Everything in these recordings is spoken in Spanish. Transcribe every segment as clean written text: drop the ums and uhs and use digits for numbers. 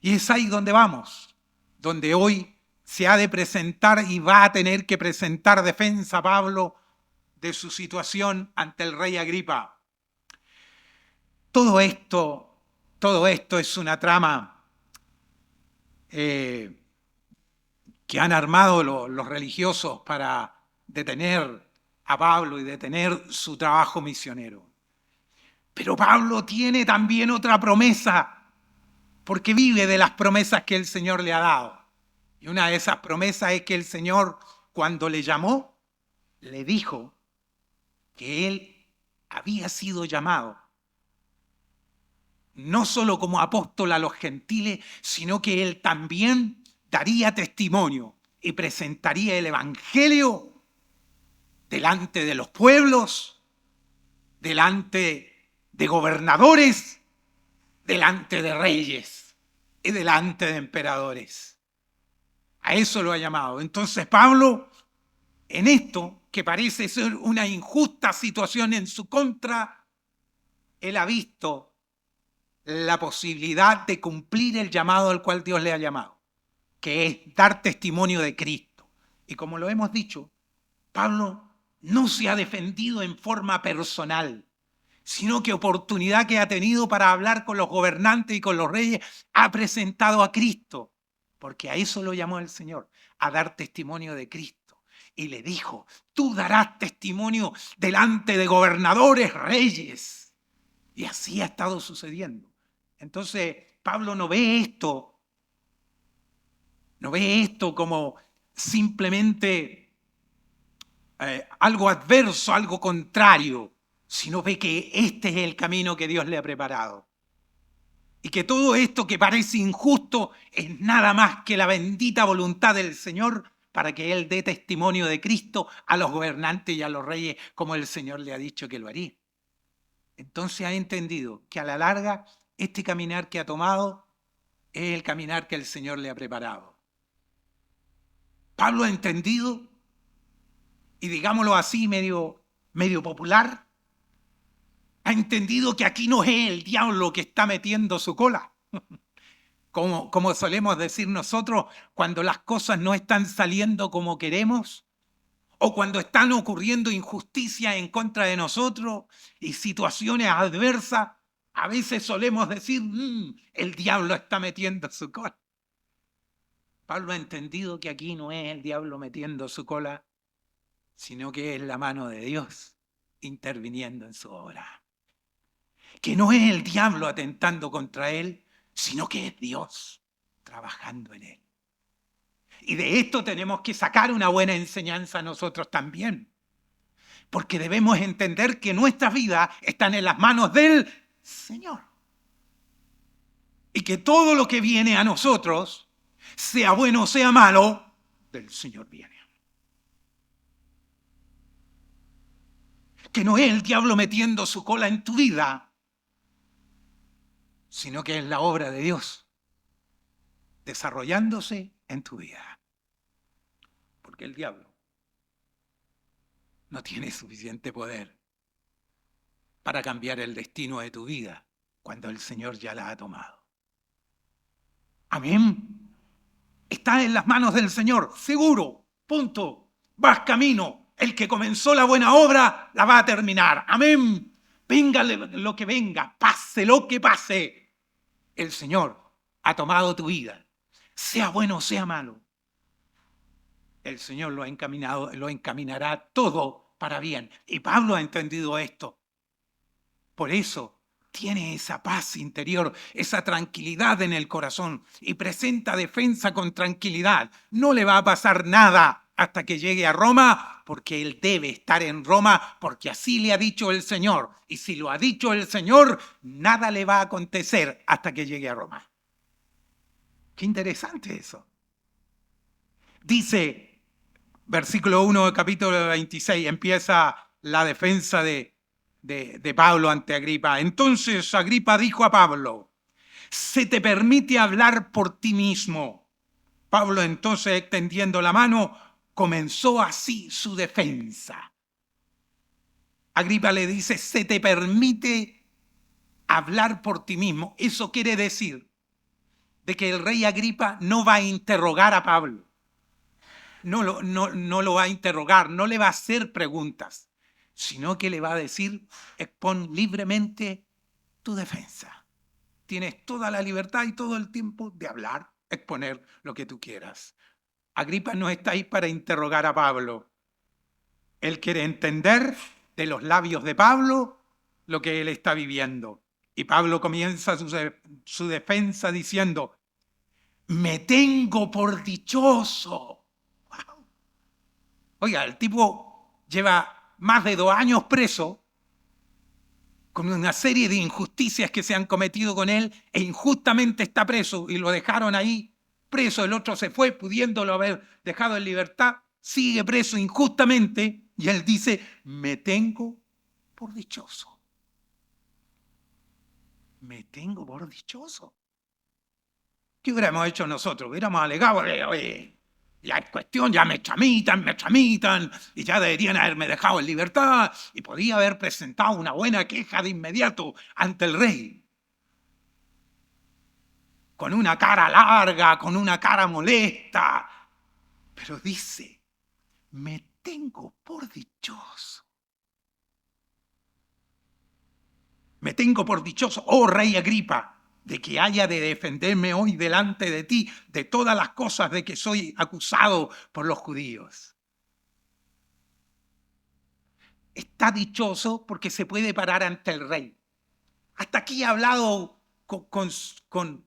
Y es ahí donde vamos, donde hoy se ha de presentar y va a tener que presentar defensa Pablo de su situación ante el rey Agripa. Todo esto es una trama que han armado los religiosos para detener a Pablo y detener su trabajo misionero. Pero Pablo tiene también otra promesa, porque vive de las promesas que el Señor le ha dado. Y una de esas promesas es que el Señor, cuando le llamó, le dijo que él había sido llamado no solo como apóstol a los gentiles, sino que él también daría testimonio y presentaría el evangelio delante de los pueblos, delante de gobernadores, delante de reyes y delante de emperadores. A eso lo ha llamado. Entonces Pablo, en esto que parece ser una injusta situación en su contra, él ha visto la posibilidad de cumplir el llamado al cual Dios le ha llamado, que es dar testimonio de Cristo. Y como lo hemos dicho, Pablo no se ha defendido en forma personal, sino que oportunidad que ha tenido para hablar con los gobernantes y con los reyes, ha presentado a Cristo, porque a eso lo llamó el Señor, a dar testimonio de Cristo. Y le dijo, tú darás testimonio delante de gobernadores, reyes. Y así ha estado sucediendo. Entonces, Pablo no ve esto como simplemente algo adverso, algo contrario, sino ve que este es el camino que Dios le ha preparado. Y que todo esto que parece injusto es nada más que la bendita voluntad del Señor para que Él dé testimonio de Cristo a los gobernantes y a los reyes, como el Señor le ha dicho que lo haría. Entonces ha entendido que a la larga este caminar que ha tomado es el caminar que el Señor le ha preparado. Pablo ha entendido, y digámoslo así, medio popular, ha entendido que aquí no es el diablo que está metiendo su cola. Como solemos decir nosotros, cuando las cosas no están saliendo como queremos, o cuando están ocurriendo injusticias en contra de nosotros y situaciones adversas, a veces solemos decir, el diablo está metiendo su cola. Pablo ha entendido que aquí no es el diablo metiendo su cola, sino que es la mano de Dios interviniendo en su obra. Que no es el diablo atentando contra él, sino que es Dios trabajando en él. Y de esto tenemos que sacar una buena enseñanza nosotros también. Porque debemos entender que nuestras vidas están en las manos del Señor. Y que todo lo que viene a nosotros, sea bueno o sea malo, del Señor viene. Que no es el diablo metiendo su cola en tu vida, sino que es la obra de Dios desarrollándose en tu vida. Porque el diablo no tiene suficiente poder para cambiar el destino de tu vida cuando el Señor ya la ha tomado. Amén. Está en las manos del Señor, seguro, punto. Vas camino. El que comenzó la buena obra la va a terminar. Amén. Venga lo que venga, pase lo que pase. El Señor ha tomado tu vida, sea bueno o sea malo. El Señor lo encaminará todo para bien. Y Pablo ha entendido esto. Por eso tiene esa paz interior, esa tranquilidad en el corazón y presenta defensa con tranquilidad. No le va a pasar nada hasta que llegue a Roma, porque él debe estar en Roma, porque así le ha dicho el Señor. Y si lo ha dicho el Señor, nada le va a acontecer hasta que llegue a Roma. Qué interesante eso. Dice, versículo 1 capítulo 26, empieza la defensa de Pablo ante Agripa. Entonces Agripa dijo a Pablo, se te permite hablar por ti mismo. Pablo entonces, extendiendo la mano, comenzó así su defensa. Agripa le dice, se te permite hablar por ti mismo. Eso quiere decir, de que el rey Agripa no va a interrogar a Pablo. No lo va a interrogar, no le va a hacer preguntas, sino que le va a decir: expon libremente tu defensa. Tienes toda la libertad y todo el tiempo de hablar, exponer lo que tú quieras. Agripa no está ahí para interrogar a Pablo. Él quiere entender de los labios de Pablo lo que él está viviendo. Y Pablo comienza su defensa diciendo: me tengo por dichoso. Wow. Oiga, el tipo lleva más de 2 años preso, con una serie de injusticias que se han cometido con él, e injustamente está preso y lo dejaron ahí preso. El otro se fue pudiéndolo haber dejado en libertad, sigue preso injustamente, y él dice: me tengo por dichoso. Me tengo por dichoso. ¿Qué hubiéramos hecho nosotros? Hubiéramos alegado: oye, ya es cuestión, ya me tramitan, y ya deberían haberme dejado en libertad, y podía haber presentado una buena queja de inmediato ante el rey. Con una cara larga, con una cara molesta. Pero dice: me tengo por dichoso. Me tengo por dichoso, oh rey Agripa, de que haya de defenderme hoy delante de ti de todas las cosas de que soy acusado por los judíos. Está dichoso porque se puede parar ante el rey. Hasta aquí he hablado con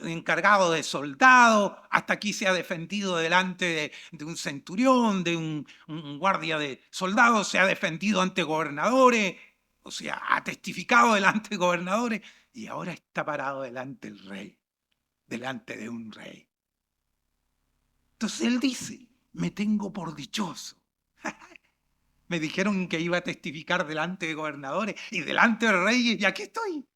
encargado de soldado, hasta aquí se ha defendido delante de un centurión, de un guardia de soldados, se ha defendido ante gobernadores, o sea, ha testificado delante de gobernadores, y ahora está parado delante del rey, delante de un rey. Entonces él dice: me tengo por dichoso. Me dijeron que iba a testificar delante de gobernadores y delante de reyes, y aquí estoy.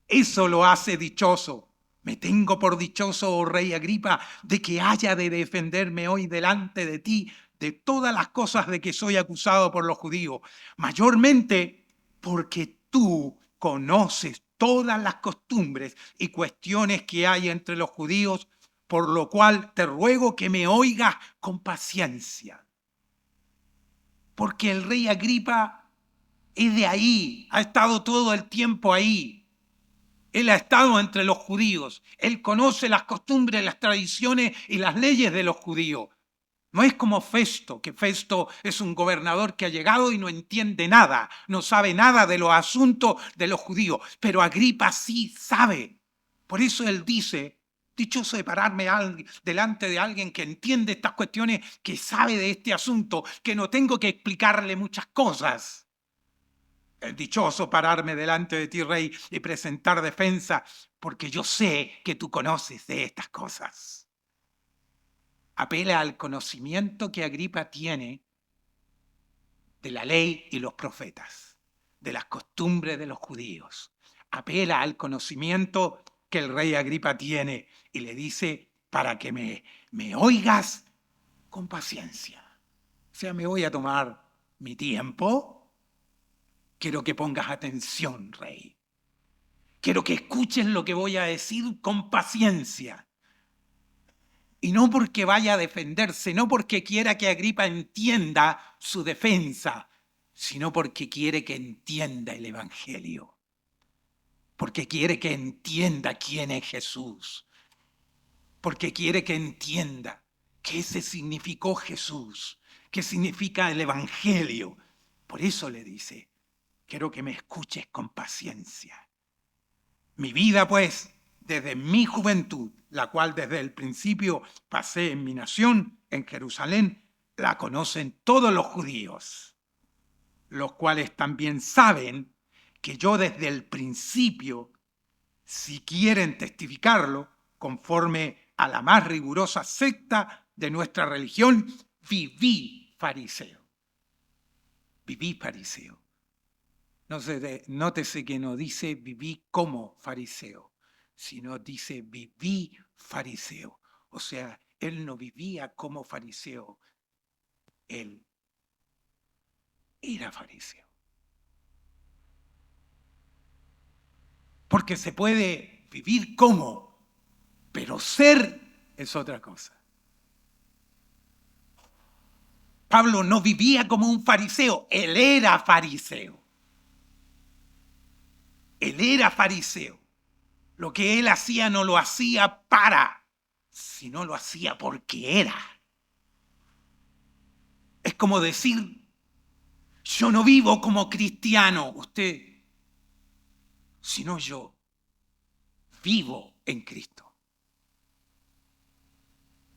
Eso lo hace dichoso. Me tengo por dichoso, oh rey Agripa, de que haya de defenderme hoy delante de ti de todas las cosas de que soy acusado por los judíos, mayormente porque tú conoces todas las costumbres y cuestiones que hay entre los judíos, por lo cual te ruego que me oigas con paciencia. Porque el rey Agripa es de ahí, ha estado todo el tiempo ahí. Él ha estado entre los judíos. Él conoce las costumbres, las tradiciones y las leyes de los judíos. No es como Festo, que Festo es un gobernador que ha llegado y no entiende nada, no sabe nada de los asuntos de los judíos. Pero Agripa sí sabe. Por eso él dice: dichoso de pararme delante de alguien que entiende estas cuestiones, que sabe de este asunto, que no tengo que explicarle muchas cosas. Es dichoso pararme delante de ti, rey, y presentar defensa, porque yo sé que tú conoces de estas cosas. Apela al conocimiento que Agripa tiene de la ley y los profetas, de las costumbres de los judíos. Apela al conocimiento que el rey Agripa tiene y le dice: para que me oigas con paciencia. O sea, me voy a tomar mi tiempo. Quiero que pongas atención, rey. Quiero que escuches lo que voy a decir con paciencia. Y no porque vaya a defenderse, no porque quiera que Agripa entienda su defensa, sino porque quiere que entienda el Evangelio. Porque quiere que entienda quién es Jesús. Porque quiere que entienda qué se significó Jesús, qué significa el Evangelio. Por eso le dice: quiero que me escuches con paciencia. Mi vida, pues, desde mi juventud, la cual desde el principio pasé en mi nación, en Jerusalén, la conocen todos los judíos, los cuales también saben que yo desde el principio, si quieren testificarlo, conforme a la más rigurosa secta de nuestra religión, viví fariseo. Viví fariseo. Nótese que no dice viví como fariseo, sino dice viví fariseo. O sea, él no vivía como fariseo, él era fariseo. Porque se puede Vivir como, pero ser es otra cosa. Pablo no vivía como un fariseo, él era fariseo. Él era fariseo. Lo que él hacía no lo hacía sino lo hacía porque era. Es como decir, yo no vivo como cristiano, usted, sino yo vivo en Cristo.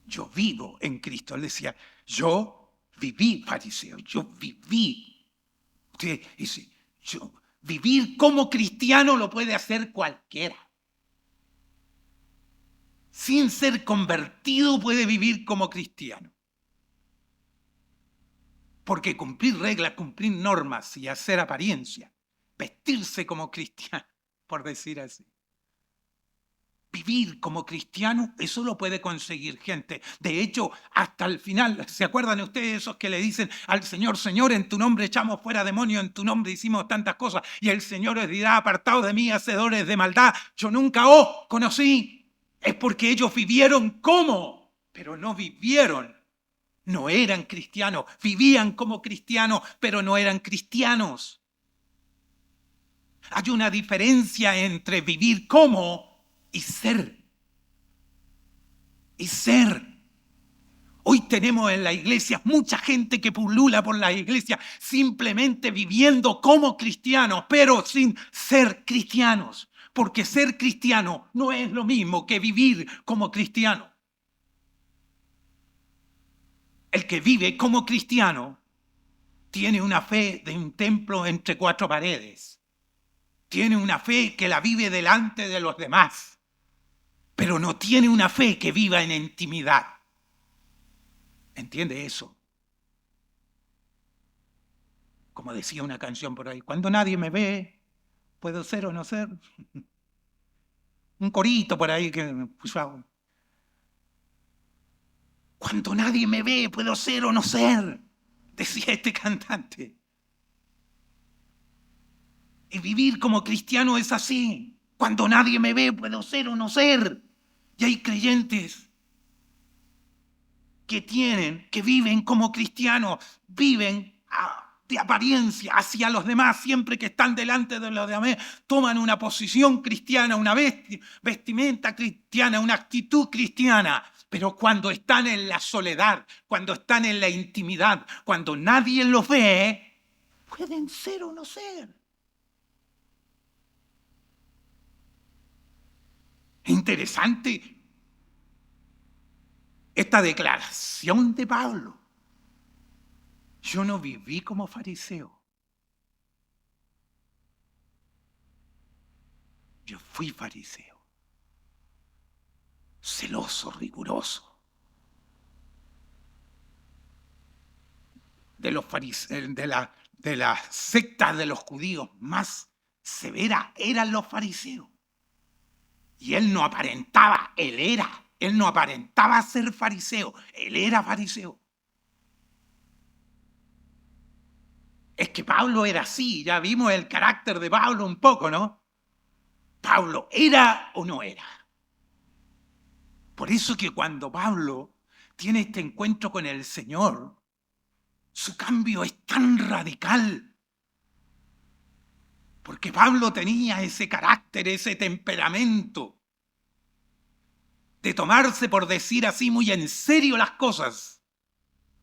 Yo vivo en Cristo. Él decía, yo viví fariseo, yo viví. Usted dice, vivir como cristiano lo puede hacer cualquiera. Sin ser convertido puede vivir como cristiano. Porque cumplir reglas, cumplir normas y hacer apariencia, vestirse como cristiano, por decir así. Vivir como cristiano, eso lo puede conseguir gente. De hecho, hasta el final, ¿se acuerdan ustedes esos que le dicen al Señor, Señor, en tu nombre echamos fuera demonios, en tu nombre hicimos tantas cosas? Y el Señor les dirá, apartados de mí, hacedores de maldad, yo nunca os conocí. Es porque ellos vivieron como, pero no vivieron. No eran cristianos, vivían como cristianos, pero no eran cristianos. Hay una diferencia entre vivir como y ser. Y ser. Hoy tenemos en la iglesia mucha gente que pulula por la iglesia simplemente viviendo como cristianos, pero sin ser cristianos. Porque ser cristiano no es lo mismo que vivir como cristiano. El que vive como cristiano tiene una fe de un templo entre cuatro paredes. Tiene una fe que la vive delante de los demás, pero no tiene una fe que viva en intimidad. ¿Entiende eso? Como decía una canción por ahí, cuando nadie me ve, ¿puedo ser o no ser? Un corito por ahí que me puso. Cuando nadie me ve, ¿puedo ser o no ser? Decía este cantante. Y vivir como cristiano es así. Cuando nadie me ve, puedo ser o no ser. Y hay creyentes que viven como cristianos, viven de apariencia hacia los demás, siempre que están delante de los demás, toman una posición cristiana, una vestimenta cristiana, una actitud cristiana. Pero cuando están en la soledad, cuando están en la intimidad, cuando nadie los ve, pueden ser o no ser. Interesante esta declaración de Pablo. Yo no viví como fariseo. Yo fui fariseo. Celoso, riguroso. De los fariseos, de las sectas de los judíos más severa eran los fariseos. Y él no aparentaba, él no aparentaba ser fariseo, él era fariseo. Es que Pablo era así, ya vimos el carácter de Pablo un poco, ¿no? Pablo era o no era. Por eso que cuando Pablo tiene este encuentro con el Señor, su cambio es tan radical. Porque Pablo tenía ese carácter, ese temperamento de tomarse, por decir así, muy en serio las cosas.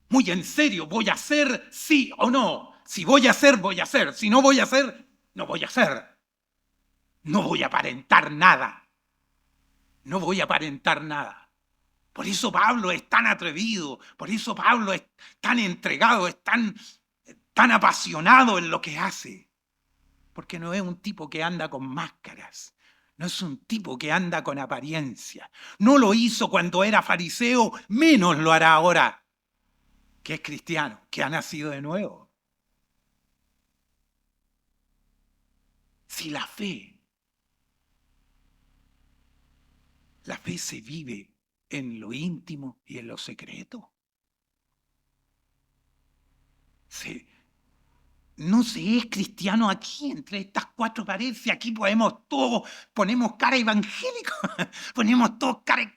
Muy en serio, voy a hacer sí o no. Si voy a hacer, voy a hacer. Si no voy a hacer, no voy a hacer. No voy a aparentar nada. No voy a aparentar nada. Por eso Pablo es tan atrevido, por eso Pablo es tan entregado, es tan apasionado en lo que hace. Porque no es un tipo que anda con máscaras, no es un tipo que anda con apariencia. No lo hizo cuando era fariseo, menos lo hará ahora que es cristiano, que ha nacido de nuevo. Si la fe se vive en lo íntimo y en lo secreto. no se es cristiano aquí, entre estas cuatro paredes. Si aquí podemos todos, ponemos cara evangélica, ponemos todos cara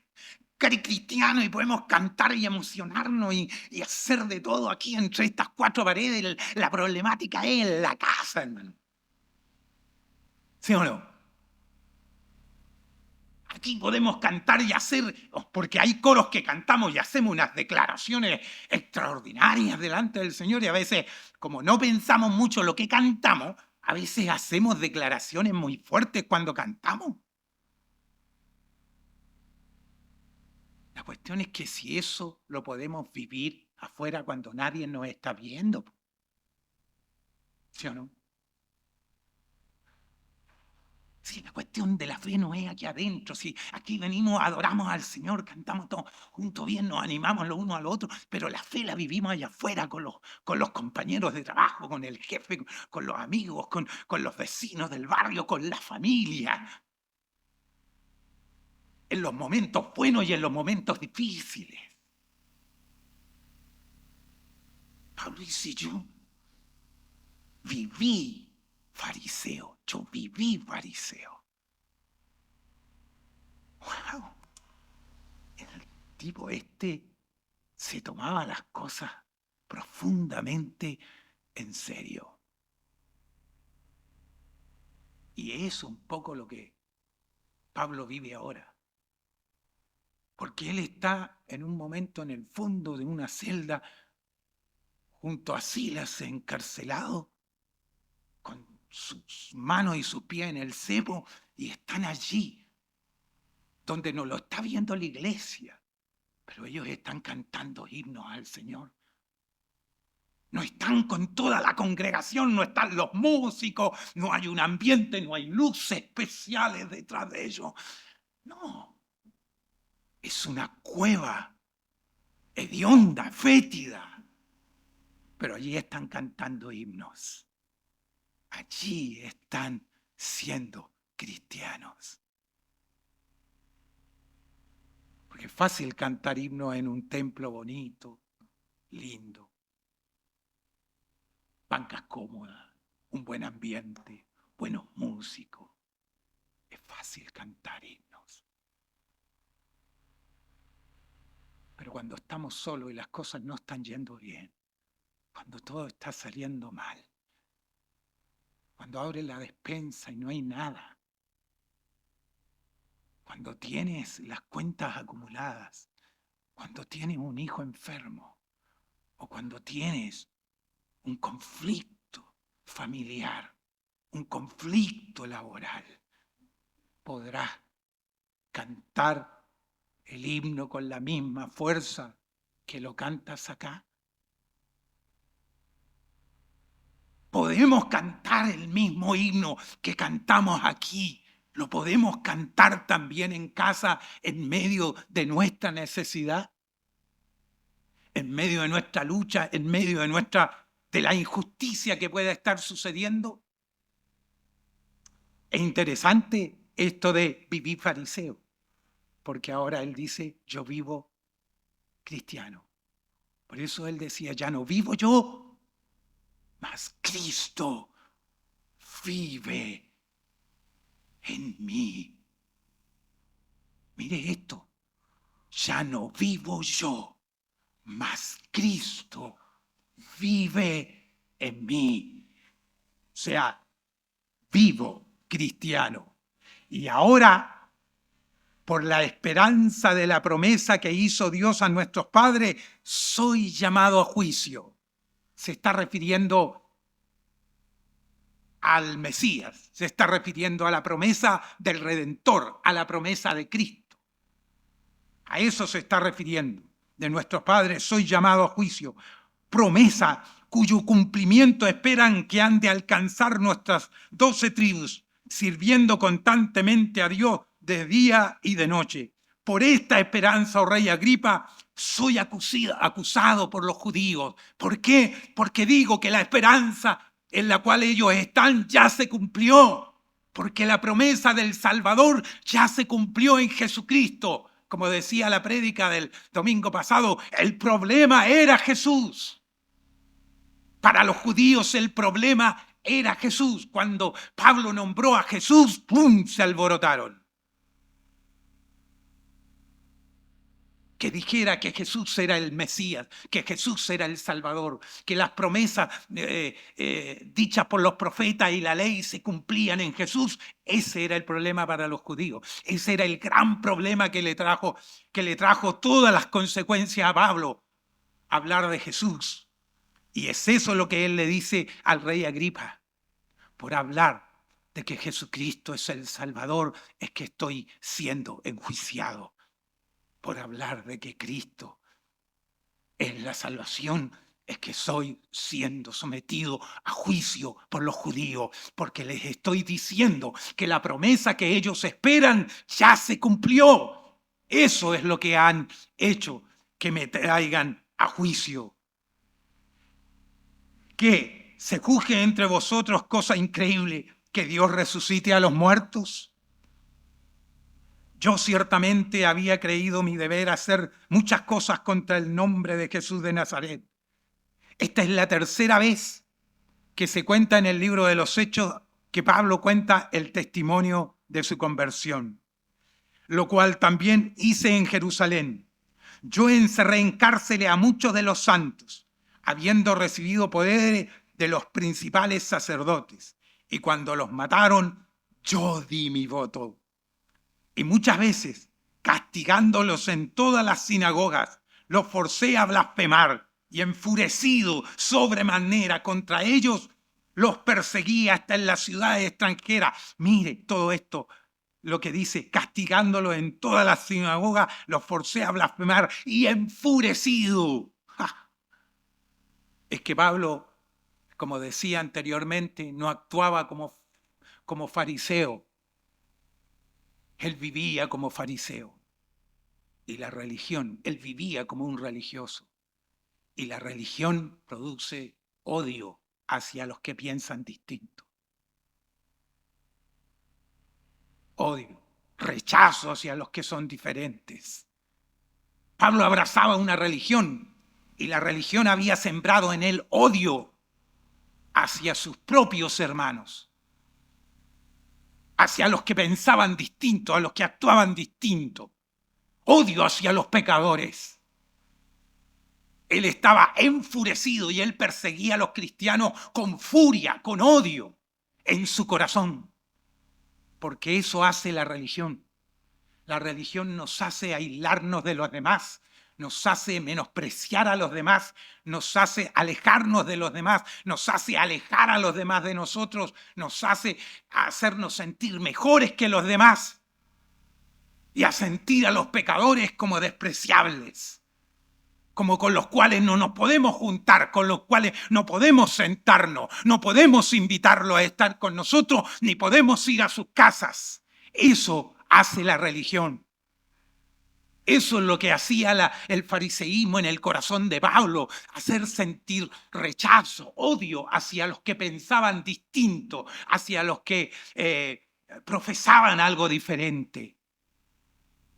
cristiano y podemos cantar y emocionarnos y hacer de todo aquí entre estas cuatro paredes. La problemática es la casa, hermano. ¿Sí o no? Aquí podemos cantar y hacer, porque hay coros que cantamos y hacemos unas declaraciones extraordinarias delante del Señor, y a veces, como no pensamos mucho lo que cantamos, a veces hacemos declaraciones muy fuertes cuando cantamos. La cuestión es que si eso lo podemos vivir afuera cuando nadie nos está viendo. ¿Sí o no? Si la cuestión de la fe no es aquí adentro, si aquí venimos, adoramos al Señor, cantamos todos juntos bien, nos animamos los unos a los otros, pero la fe la vivimos allá afuera con los compañeros de trabajo, con el jefe, con los amigos, con los vecinos del barrio, con la familia. En los momentos buenos y en los momentos difíciles. Pablo dice, yo viví fariseo, yo viví fariseo. ¡Wow! El tipo se tomaba las cosas profundamente en serio. Y es un poco lo que Pablo vive ahora. Porque él está en un momento en el fondo de una celda junto a Silas encarcelado, con sus manos y sus pies en el cepo, y están allí, donde no lo está viendo la iglesia, pero ellos están cantando himnos al Señor. No están con toda la congregación, no están los músicos, no hay un ambiente, no hay luces especiales detrás de ellos. No, es una cueva hedionda, fétida, pero allí están cantando himnos. Allí están siendo cristianos. Porque es fácil cantar himnos en un templo bonito, lindo, bancas cómodas, un buen ambiente, buenos músicos. Es fácil cantar himnos. Pero cuando estamos solos y las cosas no están yendo bien, cuando todo está saliendo mal, cuando abres la despensa y no hay nada, cuando tienes las cuentas acumuladas, cuando tienes un hijo enfermo o cuando tienes un conflicto familiar, un conflicto laboral, podrás cantar el himno con la misma fuerza que lo cantas acá. Podemos cantar el mismo himno que cantamos aquí. Lo podemos cantar también en casa en medio de nuestra necesidad, en medio de nuestra lucha, en medio de la injusticia que pueda estar sucediendo. Es interesante esto de vivir fariseo, porque ahora él dice, yo vivo cristiano. Por eso él decía, ya no vivo yo, mas Cristo vive en mí. Mire esto, ya no vivo yo, mas Cristo vive en mí. O sea, vivo cristiano. Y ahora, por la esperanza de la promesa que hizo Dios a nuestros padres, soy llamado a juicio. Se está refiriendo al Mesías, se está refiriendo a la promesa del Redentor, a la promesa de Cristo. A eso se está refiriendo. De nuestros padres soy llamado a juicio. Promesa cuyo cumplimiento esperan que han de alcanzar nuestras 12 tribus, sirviendo constantemente a Dios de día y de noche. Por esta esperanza, oh rey Agripa, soy acusado por los judíos. ¿Por qué? Porque digo que la esperanza en la cual ellos están ya se cumplió. Porque la promesa del Salvador ya se cumplió en Jesucristo. Como decía la prédica del domingo pasado, el problema era Jesús. Para los judíos el problema era Jesús. Cuando Pablo nombró a Jesús, ¡pum!, se alborotaron. Que dijera que Jesús era el Mesías, que Jesús era el Salvador, que las promesas dichas por los profetas y la ley se cumplían en Jesús. Ese era el problema para los judíos. Ese era el gran problema que le trajo todas las consecuencias a Pablo, hablar de Jesús. Y es eso lo que él le dice al rey Agripa. Por hablar de que Jesucristo es el Salvador, es que estoy siendo enjuiciado. Por hablar de que Cristo es la salvación, es que estoy siendo sometido a juicio por los judíos, porque les estoy diciendo que la promesa que ellos esperan ya se cumplió. Eso es lo que han hecho que me traigan a juicio. ¿Qué? ¿Se juzgue entre vosotros cosa increíble que Dios resucite a los muertos? Yo ciertamente había creído mi deber hacer muchas cosas contra el nombre de Jesús de Nazaret. Esta es la tercera vez que se cuenta en el libro de los Hechos que Pablo cuenta el testimonio de su conversión, lo cual también hice en Jerusalén. Yo encerré en cárcel a muchos de los santos, habiendo recibido poder de los principales sacerdotes, y cuando los mataron, yo di mi voto. Y muchas veces, castigándolos en todas las sinagogas, los forcé a blasfemar y enfurecido sobremanera contra ellos, los perseguí hasta en las ciudades extranjeras. Mire todo esto, lo que dice, castigándolos en todas las sinagogas, los forcé a blasfemar y enfurecido. ¡Ja! Es que Pablo, como decía anteriormente, no actuaba como fariseo. Él vivía como fariseo. Y la religión, él vivía como un religioso. Y la religión produce odio hacia los que piensan distinto. Odio, rechazo hacia los que son diferentes. Pablo abrazaba una religión y la religión había sembrado en él odio hacia sus propios hermanos, hacia los que pensaban distinto, a los que actuaban distinto. Odio hacia los pecadores. Él estaba enfurecido y él perseguía a los cristianos con furia, con odio en su corazón. Porque eso hace la religión. La religión nos hace aislarnos de los demás, nos hace menospreciar a los demás, nos hace alejarnos de los demás, nos hace alejar a los demás de nosotros, nos hace hacernos sentir mejores que los demás y a sentir a los pecadores como despreciables, como con los cuales no nos podemos juntar, con los cuales no podemos sentarnos, no podemos invitarlos a estar con nosotros, ni podemos ir a sus casas. Eso hace la religión. Eso es lo que hacía el fariseísmo en el corazón de Pablo, hacer sentir rechazo, odio hacia los que pensaban distinto, hacia los que profesaban algo diferente,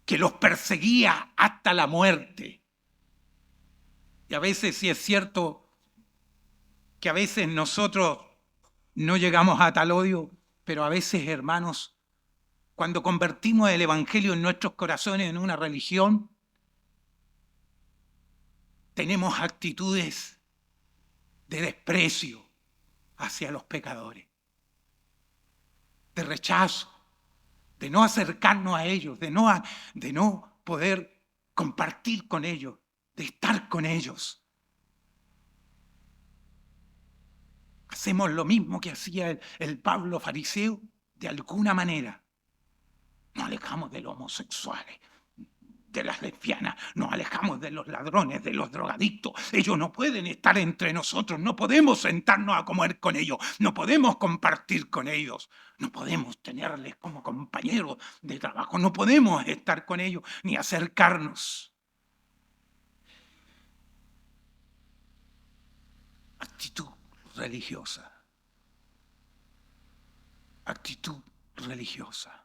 que los perseguía hasta la muerte. Y a veces sí es cierto que a veces nosotros no llegamos a tal odio, pero a veces, hermanos, cuando convertimos el evangelio en nuestros corazones en una religión, tenemos actitudes de desprecio hacia los pecadores, de rechazo, de no acercarnos a ellos, de no poder compartir con ellos, de estar con ellos. Hacemos lo mismo que hacía el Pablo fariseo, de alguna manera. Nos alejamos de los homosexuales, de las lesbianas, nos alejamos de los ladrones, de los drogadictos. Ellos no pueden estar entre nosotros, no podemos sentarnos a comer con ellos, no podemos compartir con ellos, no podemos tenerles como compañeros de trabajo, no podemos estar con ellos ni acercarnos. Actitud religiosa. Actitud religiosa.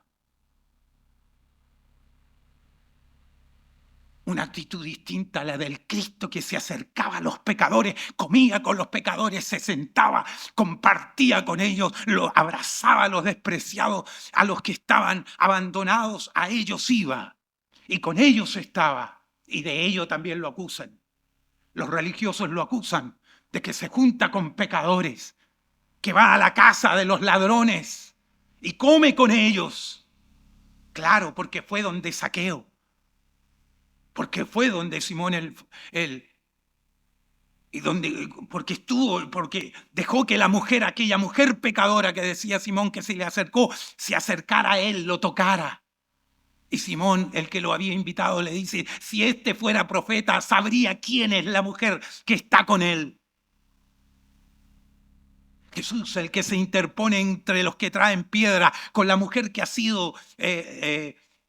Una actitud distinta a la del Cristo que se acercaba a los pecadores, comía con los pecadores, se sentaba, compartía con ellos, los abrazaba a los despreciados, a los que estaban abandonados, a ellos iba y con ellos estaba. Y de ello también lo acusan. Los religiosos lo acusan de que se junta con pecadores, que va a la casa de los ladrones y come con ellos. Claro, porque fue donde Zaqueo. Porque fue donde Simón porque dejó que aquella mujer pecadora que decía Simón que se le acercó, se acercara a él, lo tocara. Y Simón, el que lo había invitado, le dice, si este fuera profeta, sabría quién es la mujer que está con él. Jesús, el que se interpone entre los que traen piedra, con la mujer que ha sido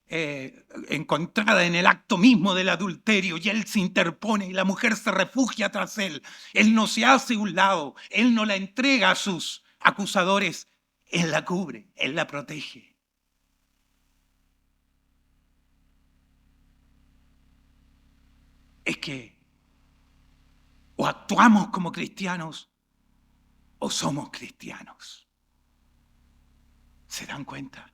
encontrada en el acto mismo del adulterio, y él se interpone y la mujer se refugia tras él. Él no se hace un lado, él no la entrega a sus acusadores, él la cubre, él la protege. Es que o actuamos como cristianos o somos cristianos. ¿Se dan cuenta?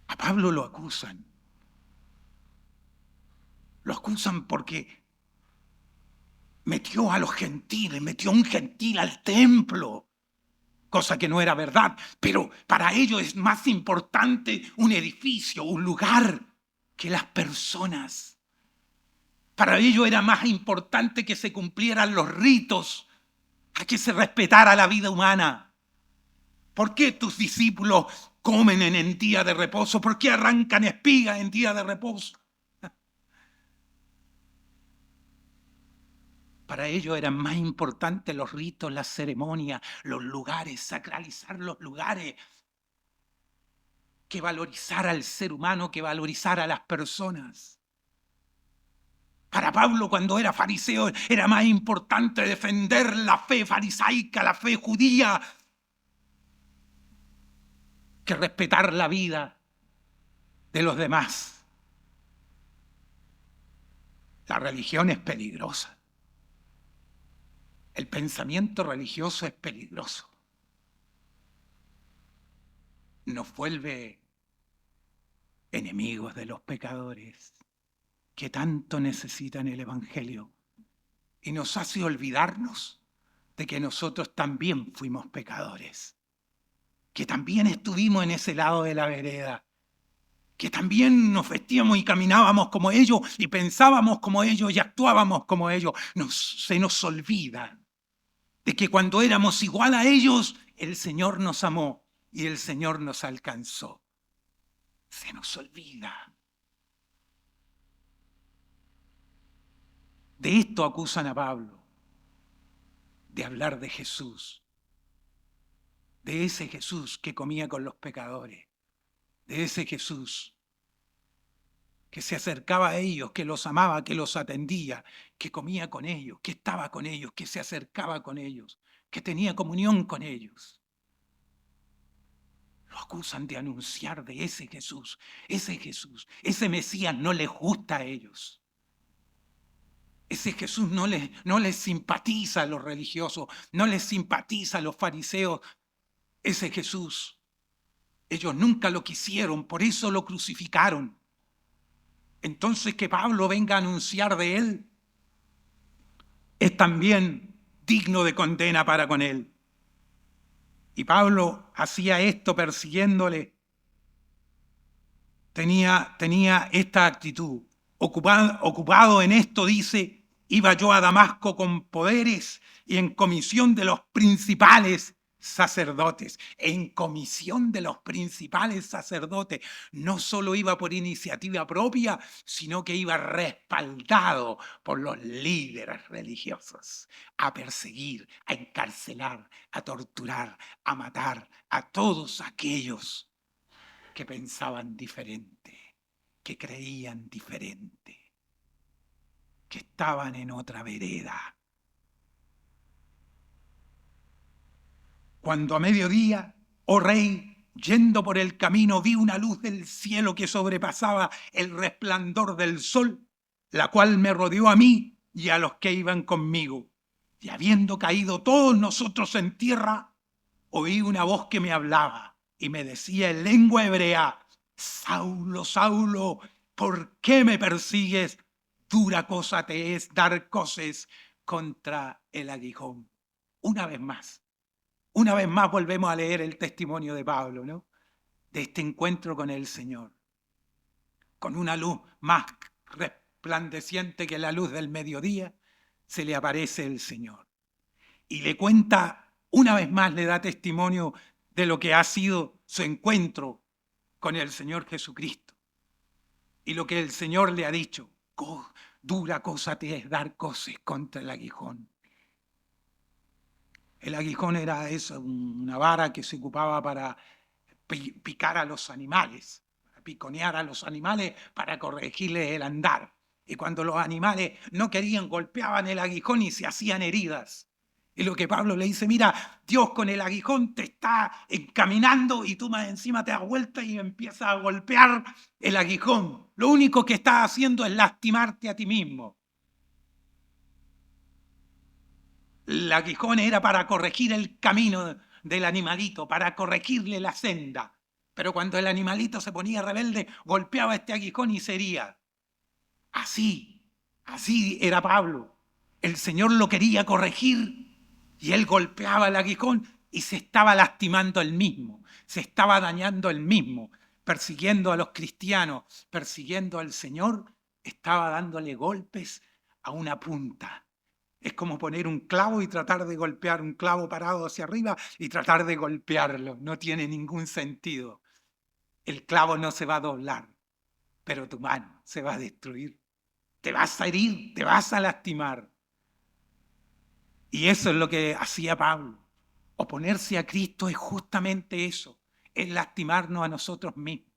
A Pablo lo acusan. Lo acusan porque metió a los gentiles, metió a un gentil al templo, cosa que no era verdad. Pero para ellos es más importante un edificio, un lugar, que las personas. Para ellos era más importante que se cumplieran los ritos, a que se respetara la vida humana. ¿Por qué tus discípulos comen en día de reposo? ¿Por qué arrancan espigas en día de reposo? Para ellos eran más importantes los ritos, las ceremonias, los lugares, sacralizar los lugares, que valorizar al ser humano, que valorizar a las personas. Para Pablo, cuando era fariseo, era más importante defender la fe farisaica, la fe judía, que respetar la vida de los demás. La religión es peligrosa. El pensamiento religioso es peligroso. Nos vuelve enemigos de los pecadores que tanto necesitan el Evangelio y nos hace olvidarnos de que nosotros también fuimos pecadores, que también estuvimos en ese lado de la vereda, que también nos vestíamos y caminábamos como ellos y pensábamos como ellos y actuábamos como ellos. Se nos olvida de que cuando éramos igual a ellos, el Señor nos amó y el Señor nos alcanzó. Se nos olvida. De esto acusan a Pablo, de hablar de Jesús, de ese Jesús que comía con los pecadores, de ese Jesús que se acercaba a ellos, que los amaba, que los atendía, que comía con ellos, que estaba con ellos, que se acercaba con ellos, que tenía comunión con ellos. Lo acusan de anunciar de ese Jesús, ese Mesías no les gusta a ellos. Ese Jesús no les simpatiza a los religiosos, no les simpatiza a los fariseos. Ese Jesús, ellos nunca lo quisieron, por eso lo crucificaron. Entonces que Pablo venga a anunciar de él es también digno de condena para con él. Y Pablo hacía esto persiguiéndole. Tenía esta actitud. Ocupado en esto, dice, iba yo a Damasco con poderes y en comisión de los principales sacerdotes. En comisión de los principales sacerdotes. No solo iba por iniciativa propia, sino que iba respaldado por los líderes religiosos a perseguir, a encarcelar, a torturar, a matar a todos aquellos que pensaban diferente, que creían diferente, que estaban en otra vereda. Cuando a mediodía, oh rey, Yendo por el camino vi una luz del cielo que sobrepasaba el resplandor del sol, la cual me rodeó a mí y a los que iban conmigo. Y habiendo caído todos nosotros en tierra, oí una voz que me hablaba y me decía en lengua hebrea: Saulo, Saulo, ¿por qué me persigues? Dura cosa te es dar coces contra el aguijón. Una vez más volvemos a leer el testimonio de Pablo, ¿no? De este encuentro con el Señor, con una luz más resplandeciente que la luz del mediodía, se le aparece el Señor y le cuenta, una vez más le da testimonio de lo que ha sido su encuentro con el Señor Jesucristo y lo que el Señor le ha dicho: dura cosa te es dar coces contra el aguijón. El aguijón era eso, una vara que se ocupaba para picar a los animales, para piconear a los animales, para corregirles el andar. Y cuando los animales no querían, golpeaban el aguijón y se hacían heridas. Y lo que Pablo le dice: mira, Dios con el aguijón te está encaminando y tú más encima te das vuelta y empiezas a golpear el aguijón. Lo único que estás haciendo es lastimarte a ti mismo. El aguijón era para corregir el camino del animalito, para corregirle la senda. Pero cuando el animalito se ponía rebelde, golpeaba este aguijón y se hería. Así era Pablo. El Señor lo quería corregir y él golpeaba el aguijón y se estaba lastimando él mismo, se estaba dañando él mismo, persiguiendo a los cristianos, persiguiendo al Señor, estaba dándole golpes a una punta. Es como poner un clavo y tratar de golpear un clavo parado hacia arriba y tratar de golpearlo. No tiene ningún sentido. El clavo no se va a doblar, pero tu mano se va a destruir. Te vas a herir, te vas a lastimar. Y eso es lo que hacía Pablo. Oponerse a Cristo es justamente eso, es lastimarnos a nosotros mismos.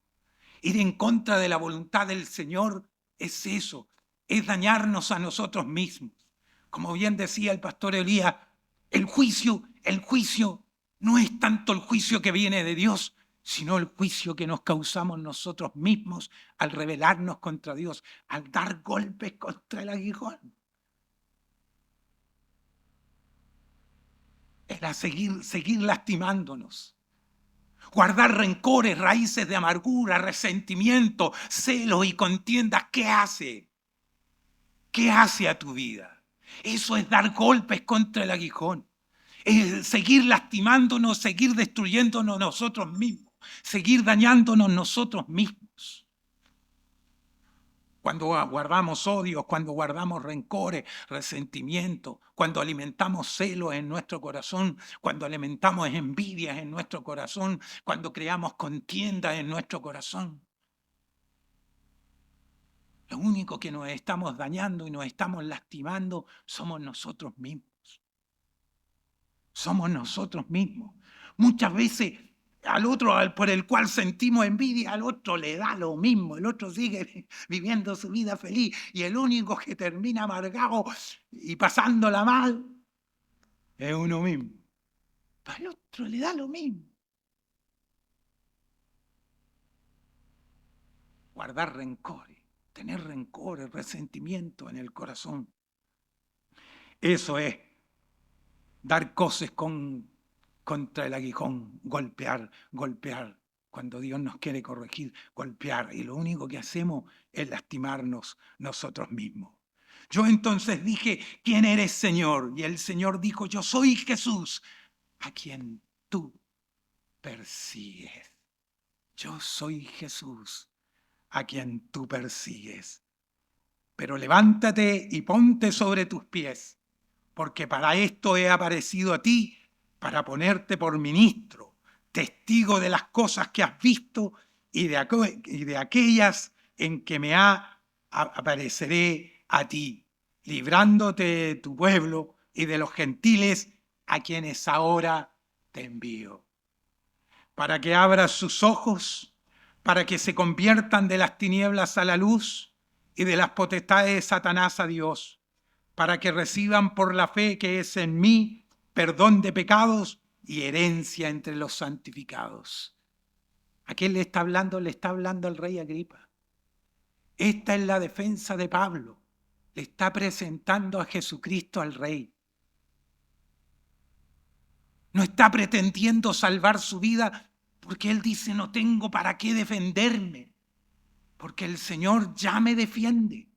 Ir en contra de la voluntad del Señor es eso, es dañarnos a nosotros mismos. Como bien decía el pastor Elías, el juicio no es tanto el juicio que viene de Dios, sino el juicio que nos causamos nosotros mismos al rebelarnos contra Dios, al dar golpes contra el aguijón. Era seguir lastimándonos. Guardar rencores, raíces de amargura, resentimiento, celos y contiendas. ¿Qué hace? ¿Qué hace a tu vida? Eso es dar golpes contra el aguijón. Es seguir lastimándonos, seguir destruyéndonos nosotros mismos, seguir dañándonos nosotros mismos. Cuando guardamos odios, cuando guardamos rencores, resentimientos, cuando alimentamos celos en nuestro corazón, cuando alimentamos envidias en nuestro corazón, cuando creamos contiendas en nuestro corazón. Lo único que nos estamos dañando y nos estamos lastimando somos nosotros mismos. Somos nosotros mismos. Muchas veces al otro por el cual sentimos envidia, al otro le da lo mismo, el otro sigue viviendo su vida feliz y el único que termina amargado y pasándola mal es uno mismo. Al otro le da lo mismo. Guardar rencores, tener rencores, resentimiento en el corazón. Eso es dar coces contra el aguijón, golpear. Cuando Dios nos quiere corregir, golpear. Y lo único que hacemos es lastimarnos nosotros mismos. Yo entonces dije: ¿quién eres, Señor? Y el Señor dijo: yo soy Jesús, a quien tú persigues. Yo soy Jesús, a quien tú persigues. Pero levántate y ponte sobre tus pies, porque para esto he aparecido a ti, para ponerte por ministro, testigo de las cosas que has visto y de aquellas en que me apareceré a ti, librándote de tu pueblo y de los gentiles a quienes ahora te envío. Para que abras sus ojos, para que se conviertan de las tinieblas a la luz y de las potestades de Satanás a Dios, para que reciban por la fe que es en mí perdón de pecados y herencia entre los santificados. ¿A quién le está hablando? Le está hablando al rey Agripa. Esta es la defensa de Pablo. Le está presentando a Jesucristo al rey. No está pretendiendo salvar su vida porque él dice, no tengo para qué defenderme, porque el Señor ya me defiende.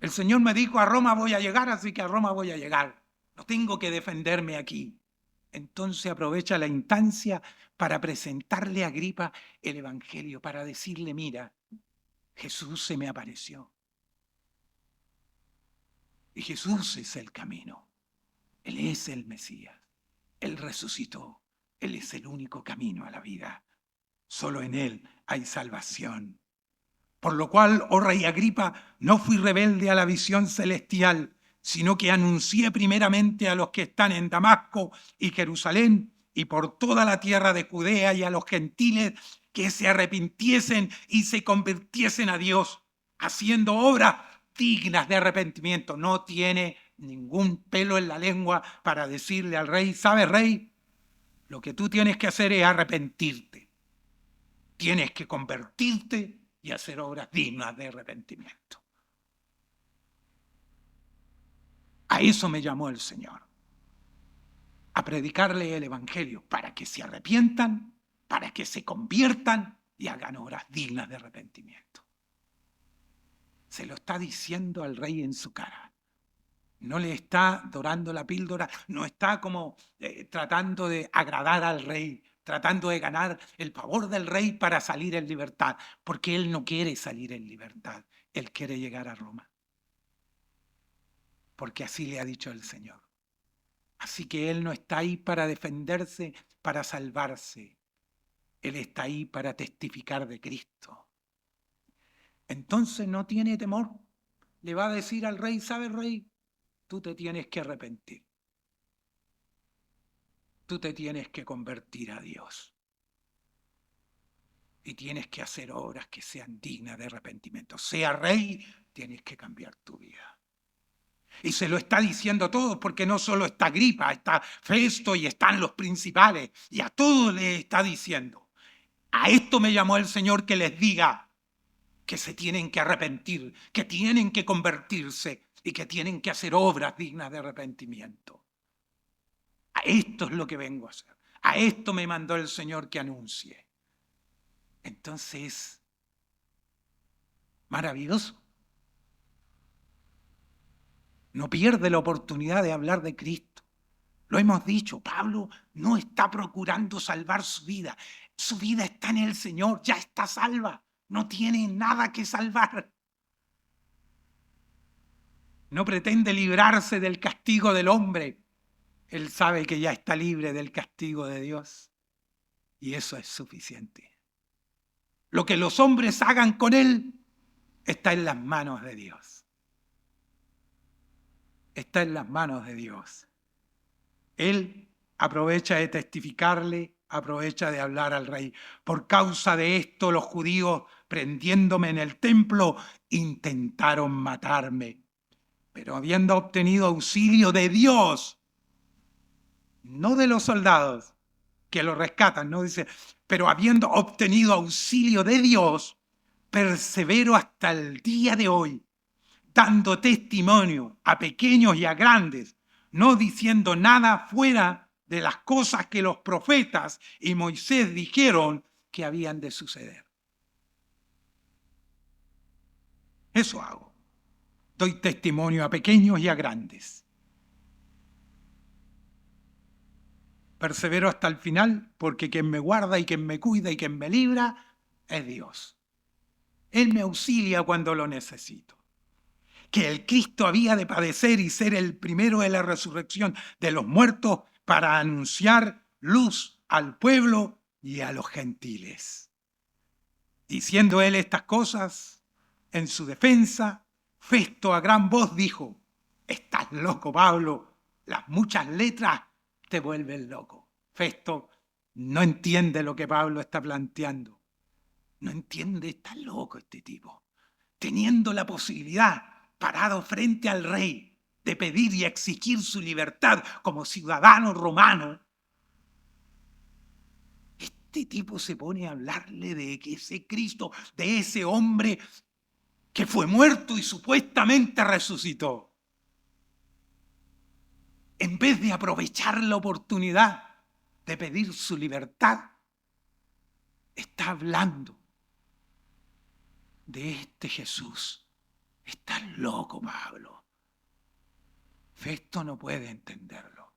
El Señor me dijo, a Roma voy a llegar, así que a Roma voy a llegar. No tengo que defenderme aquí. Entonces aprovecha la instancia para presentarle a Agripa el Evangelio, para decirle, mira, Jesús se me apareció. Y Jesús es el camino. Él es el Mesías. Él resucitó. Él es el único camino a la vida. Solo en Él hay salvación. Por lo cual, oh rey Agripa, no fui rebelde a la visión celestial, sino que anuncié primeramente a los que están en Damasco y Jerusalén y por toda la tierra de Judea y a los gentiles que se arrepintiesen y se convirtiesen a Dios, haciendo obras dignas de arrepentimiento. No tiene ningún pelo en la lengua para decirle al rey, ¿sabes, rey? Lo que tú tienes que hacer es arrepentirte. Tienes que convertirte y hacer obras dignas de arrepentimiento. A eso me llamó el Señor. A predicarle el Evangelio para que se arrepientan, para que se conviertan y hagan obras dignas de arrepentimiento. Se lo está diciendo al rey en su cara. No le está dorando la píldora, no está como tratando de agradar al rey, tratando de ganar el favor del rey para salir en libertad, porque él no quiere salir en libertad, él quiere llegar a Roma. Porque así le ha dicho el Señor. Así que él no está ahí para defenderse, para salvarse. Él está ahí para testificar de Cristo. Entonces no tiene temor. Le va a decir al rey, ¿sabes, rey? Tú te tienes que arrepentir. Tú te tienes que convertir a Dios. Y tienes que hacer obras que sean dignas de arrepentimiento. Sea rey, tienes que cambiar tu vida. Y se lo está diciendo a todos, porque no solo está Agripa, está Festo y están los principales. Y a todos les está diciendo. A esto me llamó el Señor, que les diga que se tienen que arrepentir, que tienen que convertirse y que tienen que hacer obras dignas de arrepentimiento. A esto es lo que vengo a hacer. A esto me mandó el Señor que anuncie. Entonces, maravilloso. No pierde la oportunidad de hablar de Cristo. Lo hemos dicho, Pablo no está procurando salvar su vida. Su vida está en el Señor, ya está salva. No tiene nada que salvar. No pretende librarse del castigo del hombre. Él sabe que ya está libre del castigo de Dios. Y eso es suficiente. Lo que los hombres hagan con él está en las manos de Dios. Está en las manos de Dios. Él aprovecha de testificarle, aprovecha de hablar al rey. Por causa de esto, los judíos, prendiéndome en el templo, intentaron matarme. Pero habiendo obtenido auxilio de Dios, no de los soldados que lo rescatan, no dice, pero habiendo obtenido auxilio de Dios, persevero hasta el día de hoy, dando testimonio a pequeños y a grandes, no diciendo nada fuera de las cosas que los profetas y Moisés dijeron que habían de suceder. Eso hago. Doy testimonio a pequeños y a grandes. Persevero hasta el final, porque quien me guarda y quien me cuida y quien me libra es Dios. Él me auxilia cuando lo necesito. Que el Cristo había de padecer y ser el primero de la resurrección de los muertos para anunciar luz al pueblo y a los gentiles. Diciendo él estas cosas, en su defensa, Festo a gran voz dijo, estás loco, Pablo, las muchas letras te vuelven loco. Festo no entiende lo que Pablo está planteando. No entiende, está loco este tipo. Teniendo la posibilidad, parado frente al rey, de pedir y exigir su libertad como ciudadano romano, este tipo se pone a hablarle de que ese Cristo, de ese hombre que fue muerto y supuestamente resucitó. En vez de aprovechar la oportunidad de pedir su libertad, está hablando de este Jesús. Estás loco, Pablo. Festo no puede entenderlo.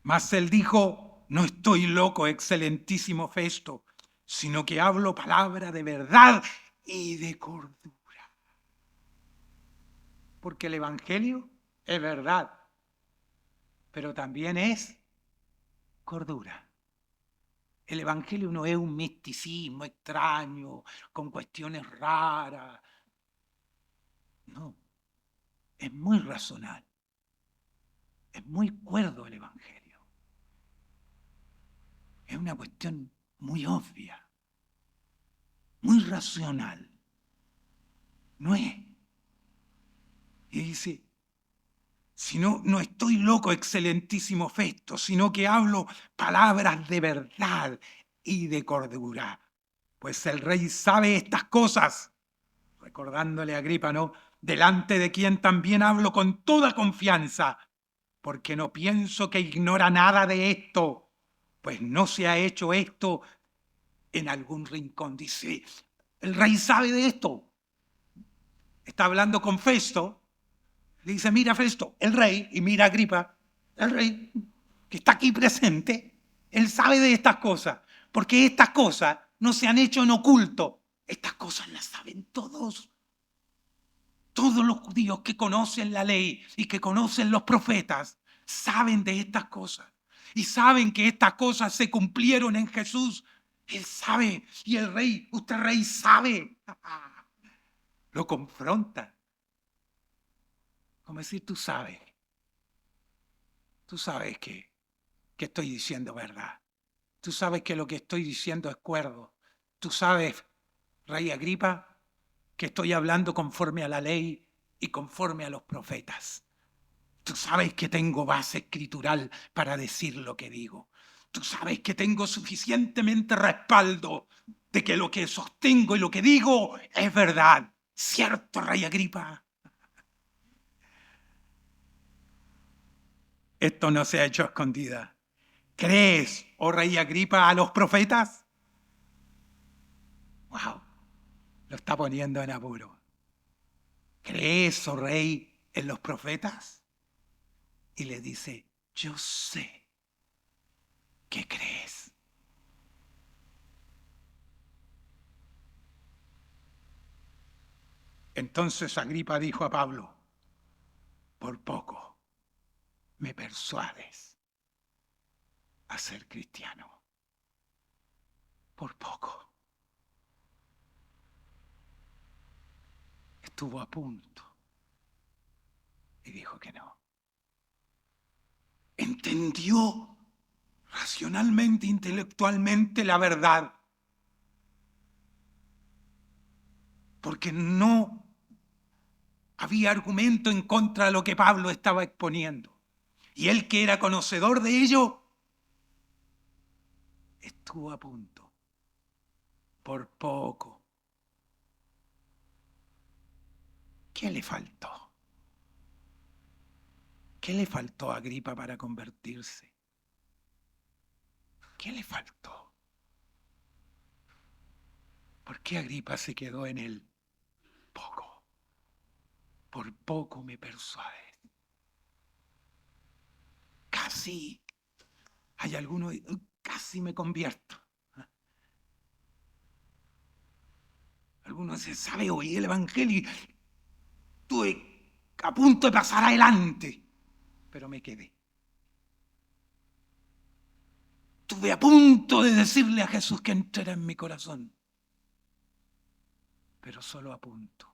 Mas él dijo: no estoy loco, excelentísimo Festo, sino que hablo palabra de verdad y de cordura. Porque el Evangelio es verdad, pero también es cordura. El Evangelio no es un misticismo extraño, con cuestiones raras. No, es muy razonable. Es muy cuerdo el Evangelio. Es una cuestión muy obvia, muy racional. No es. Y dice: si no, no estoy loco, excelentísimo Festo, sino que hablo palabras de verdad y de cordura. Pues el rey sabe estas cosas, recordándole a Agripa, ¿no? Delante de quien también hablo con toda confianza, porque no pienso que ignora nada de esto, pues no se ha hecho esto en algún rincón. Dice, el rey sabe de esto. Está hablando con Festo. Le dice: mira, Festo, el rey, y mira, Agripa, el rey que está aquí presente, él sabe de estas cosas, porque estas cosas no se han hecho en oculto. Estas cosas las saben todos. Todos los judíos que conocen la ley y que conocen los profetas saben de estas cosas. Y saben que estas cosas se cumplieron en Jesús. Él sabe. Y el rey, usted rey, sabe. Lo confronta. Como decir: tú sabes que estoy diciendo verdad. Tú sabes que lo que estoy diciendo es cuerdo. Tú sabes, rey Agripa, que estoy hablando conforme a la ley y conforme a los profetas. Tú sabes que tengo base escritural para decir lo que digo. Tú sabes que tengo suficientemente respaldo de que lo que sostengo y lo que digo es verdad. ¿Cierto, rey Agripa? Esto no se ha hecho a escondida. ¿Crees, oh rey Agripa, a los profetas? ¡Wow! Lo está poniendo en apuro. ¿Crees, oh rey, en los profetas? Y le dice: yo sé que crees. Entonces Agripa dijo a Pablo: por poco me persuades a ser cristiano. Por poco. Estuvo a punto y dijo que no. Entendió racionalmente, intelectualmente la verdad, porque no había argumento en contra de lo que Pablo estaba exponiendo. Y él, que era conocedor de ello, estuvo a punto. Por poco. ¿Qué le faltó? ¿Qué le faltó a Agripa para convertirse? ¿Qué le faltó? ¿Por qué Agripa se quedó en el poco? Por poco me persuades. Casi, hay algunos, casi me convierto. Algunos dicen: ¿sabe? Oí el Evangelio y estuve a punto de pasar adelante, pero me quedé. Estuve a punto de decirle a Jesús que entrara en mi corazón, pero solo a punto.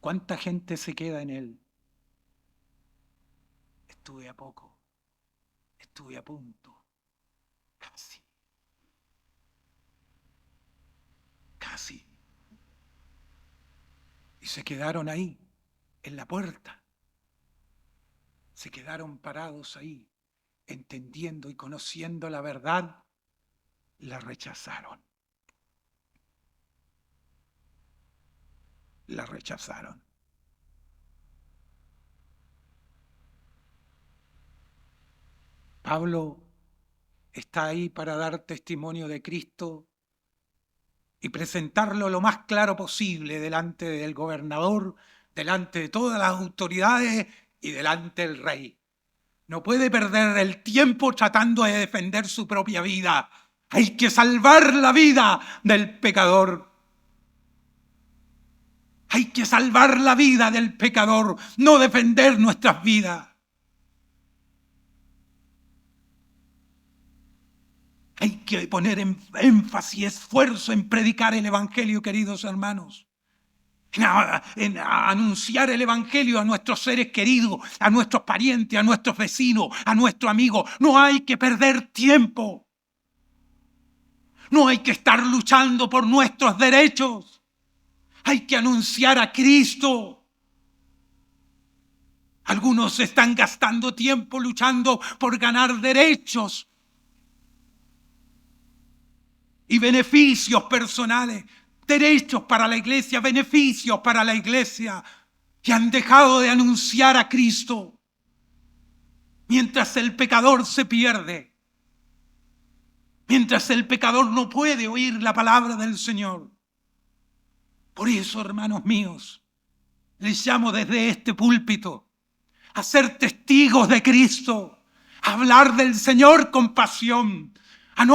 ¿Cuánta gente se queda en él? Estuve a poco, estuve a punto, casi, casi. Y se quedaron ahí, en la puerta. Se quedaron parados ahí, entendiendo y conociendo la verdad, la rechazaron. La rechazaron. Pablo está ahí para dar testimonio de Cristo y presentarlo lo más claro posible delante del gobernador, delante de todas las autoridades y delante del rey. No puede perder el tiempo tratando de defender su propia vida. Hay que salvar la vida del pecador. Hay que salvar la vida del pecador, no defender nuestras vidas. Hay que poner énfasis, esfuerzo en predicar el Evangelio, queridos hermanos. En anunciar el Evangelio a nuestros seres queridos, a nuestros parientes, a nuestros vecinos, a nuestros amigos. No hay que perder tiempo. No hay que estar luchando por nuestros derechos. Hay que anunciar a Cristo. Algunos están gastando tiempo luchando por ganar derechos y beneficios personales, derechos para la iglesia, beneficios para la iglesia, y han dejado de anunciar a Cristo, mientras el pecador se pierde, mientras el pecador no puede oír la palabra del Señor. Por eso, hermanos míos, les llamo desde este púlpito a ser testigos de Cristo, a hablar del Señor con pasión, a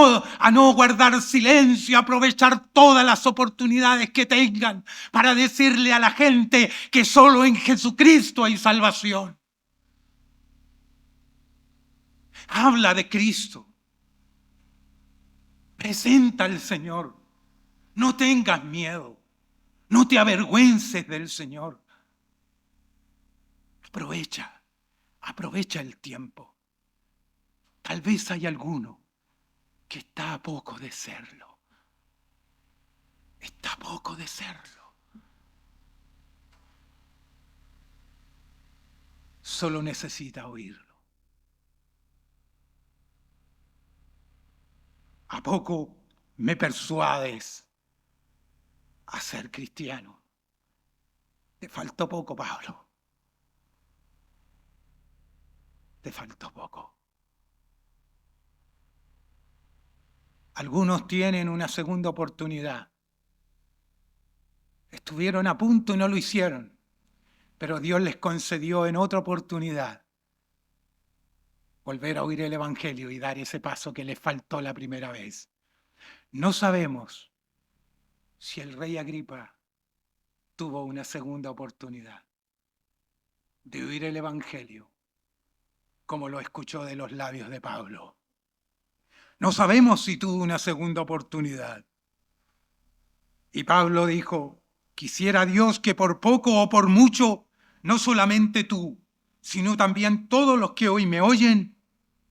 no guardar silencio, a aprovechar todas las oportunidades que tengan para decirle a la gente que solo en Jesucristo hay salvación. Habla de Cristo. Presenta al Señor. No tengas miedo. No te avergüences del Señor. Aprovecha el tiempo. Tal vez hay alguno que está a poco de serlo. Está a poco de serlo. Solo necesita oírlo. ¿A poco me persuades a ser cristiano? Te faltó poco, Pablo. Te faltó poco. Algunos tienen una segunda oportunidad. Estuvieron a punto y no lo hicieron, pero Dios les concedió en otra oportunidad volver a oír el Evangelio y dar ese paso que les faltó la primera vez. No sabemos si el rey Agripa tuvo una segunda oportunidad de oír el Evangelio como lo escuchó de los labios de Pablo. No sabemos si tuvo una segunda oportunidad. Y Pablo dijo: quisiera Dios que por poco o por mucho, no solamente tú, sino también todos los que hoy me oyen,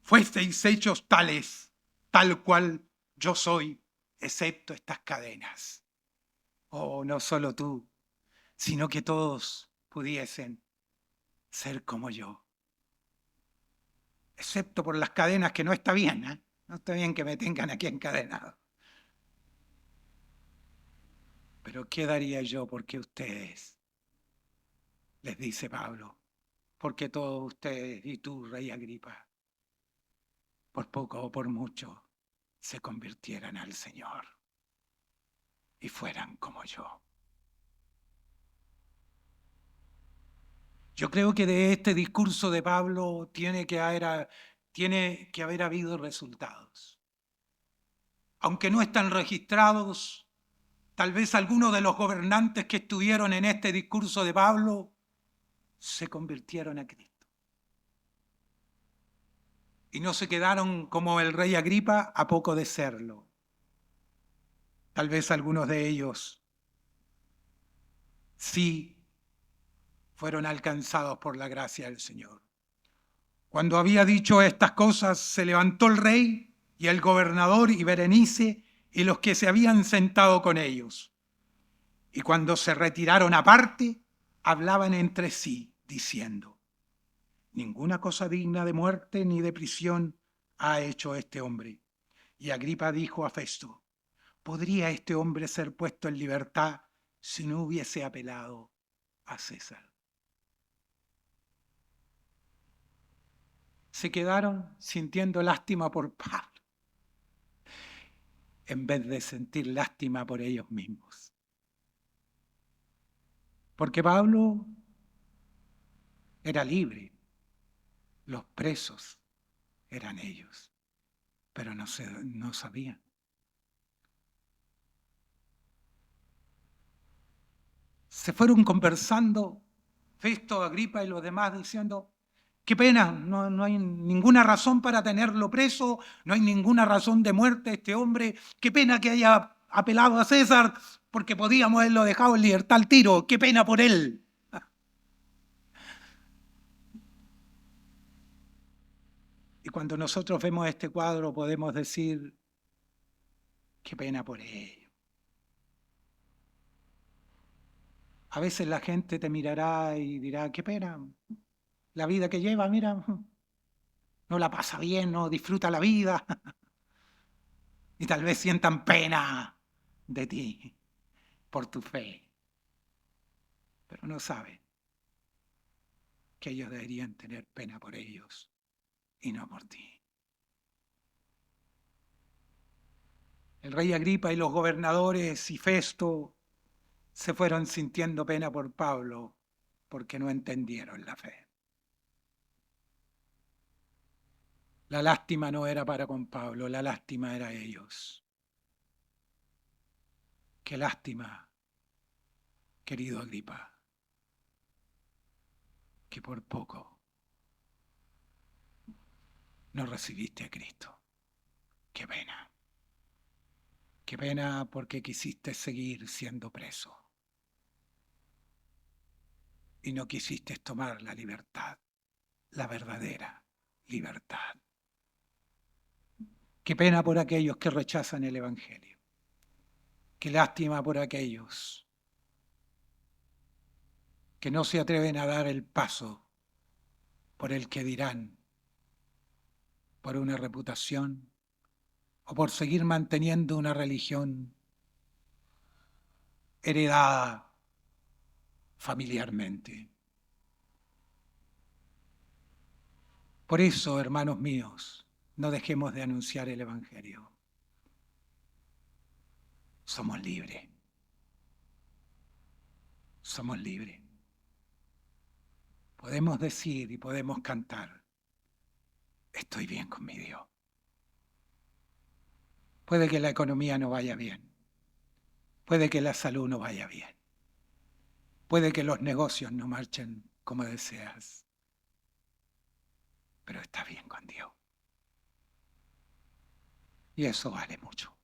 fuesteis hechos tales, tal cual yo soy, excepto estas cadenas. Oh, no solo tú, sino que todos pudiesen ser como yo. Excepto por las cadenas, que no está bien, ¿eh? No está bien que me tengan aquí encadenado. Pero ¿qué daría yo porque ustedes? Les dice Pablo, porque todos ustedes y tú, rey Agripa, por poco o por mucho, se convirtieran al Señor y fueran como yo. Yo creo que de este discurso de Pablo tiene que haber habido resultados. Aunque no están registrados, tal vez algunos de los gobernantes que estuvieron en este discurso de Pablo se convirtieron a Cristo. Y no se quedaron como el rey Agripa a poco de serlo. Tal vez algunos de ellos sí fueron alcanzados por la gracia del Señor. Cuando había dicho estas cosas, se levantó el rey y el gobernador y Berenice y los que se habían sentado con ellos. Y cuando se retiraron aparte, hablaban entre sí, diciendo: Ninguna cosa digna de muerte ni de prisión ha hecho este hombre. Y Agripa dijo a Festo: ¿podría este hombre ser puesto en libertad si no hubiese apelado a César? Se quedaron sintiendo lástima por Pablo en vez de sentir lástima por ellos mismos. Porque Pablo era libre, los presos eran ellos, pero no sabían. Se fueron conversando Festo, Agripa y los demás diciendo: qué pena, no hay ninguna razón para tenerlo preso, no hay ninguna razón de muerte este hombre, qué pena que haya apelado a César, porque podíamos haberlo dejado en libertad al tiro, qué pena por él. Y cuando nosotros vemos este cuadro podemos decir: qué pena por ellos. A veces la gente te mirará y dirá: qué pena, la vida que lleva, mira, no la pasa bien, no disfruta la vida. Y tal vez sientan pena de ti por tu fe, pero no saben que ellos deberían tener pena por ellos y no por ti. El rey Agripa y los gobernadores y Festo se fueron sintiendo pena por Pablo porque no entendieron la fe. La lástima no era para con Pablo, la lástima era ellos. Qué lástima, querido Agripa, que por poco no recibiste a Cristo. Qué pena. Qué pena porque quisiste seguir siendo preso y no quisiste tomar la libertad, la verdadera libertad. Qué pena por aquellos que rechazan el Evangelio. Qué lástima por aquellos que no se atreven a dar el paso por el que dirán, por una reputación o por seguir manteniendo una religión heredada familiarmente. Por eso, hermanos míos, no dejemos de anunciar el Evangelio. Somos libres. Somos libres. Podemos decir y podemos cantar: estoy bien con mi Dios. Puede que la economía no vaya bien. Puede que la salud no vaya bien. Puede que los negocios no marchen como deseas. Pero estás bien con Dios. Y eso vale mucho.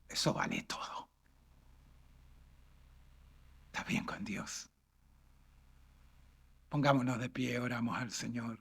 Eso vale todo. Estás bien con Dios. Pongámonos de pie, oramos al Señor.